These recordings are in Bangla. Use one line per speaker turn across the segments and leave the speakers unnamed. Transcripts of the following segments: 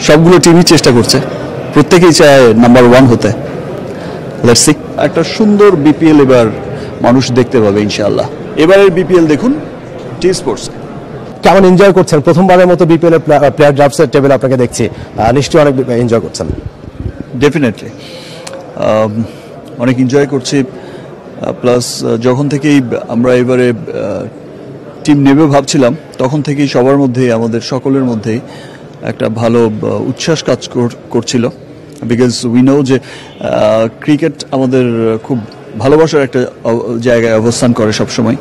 সবগুলো টিমই চেষ্টা করছে, প্রত্যেকেই চায় নাম্বার 1 হতে। লেটস সি, একটা সুন্দর বিপিএল এবার মানুষ দেখতে পাবে ইনশাআল্লাহ। এবারের বিপিএল দেখুন টি স্পোর্টস।
কেমন এনজয় করছেন? প্রথমবারের মতো বিপিএল এর প্লেয়ার ড্রাফটসের টেবিল আপনাকে দেখছি, নিশ্চয়ই অনেক এনজয় করছেন।
ডেফিনেটলি অনেক এনজয় করছি, প্লাস যখন থেকেই আমরা এবারে টিম নেবে ভাবছিলাম তখন থেকেই সবার মধ্যেই, আমাদের সকলের মধ্যেই একটা ভালো উচ্ছ্বাস কাজ করছিল, বিকজ উই নো যে ক্রিকেট আমাদের খুব ভালোবাসার একটা জায়গায় অবস্থান করে সবসময়।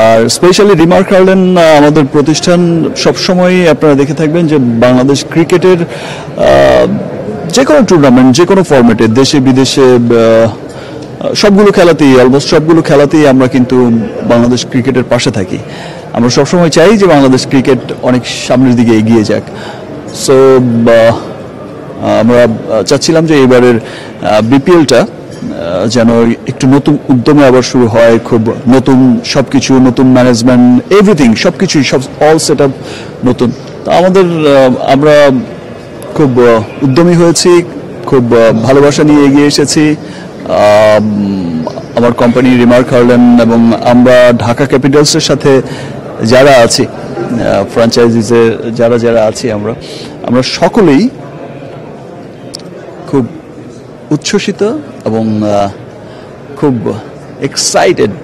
আর স্পেশালি রিমার্ক হার্লেন আমাদের প্রতিষ্ঠান সবসময় আপনারা দেখে থাকবেন যে বাংলাদেশ ক্রিকেটের যে কোনো টুর্নামেন্ট, যে কোনো ফরম্যাটে, দেশে বিদেশে সবগুলো খেলাতেই, অলমোস্ট সবগুলো খেলাতেই আমরা কিন্তু বাংলাদেশ ক্রিকেটের পাশে থাকি। আমরা সবসময় চাই যে বাংলাদেশ ক্রিকেট অনেক সামনের দিকে এগিয়ে যাক। সো আমরা চাচ্ছিলাম যে এবারের বিপিএলটা যেন একটু নতুন উদ্যমে আবার শুরু হয়, খুব নতুন সবকিছু, নতুন ম্যানেজমেন্ট, এভরিথিং, সবকিছুই, সব অল সেট আপ নতুন। তো আমরা খুব উদ্যমী হয়েছি, খুব ভালোবাসা নিয়ে এগিয়ে এসেছি। আমার কোম্পানি রিমার্ক হার্লেন এবং আমরা ঢাকা ক্যাপিটালসের সাথে যারা আছি, ফ্র্যাঞ্চাইজিসে যারা আছি, আমরা সকলেই খুব উচ্ছ্বসিত এবং খুব এক্সাইটেড।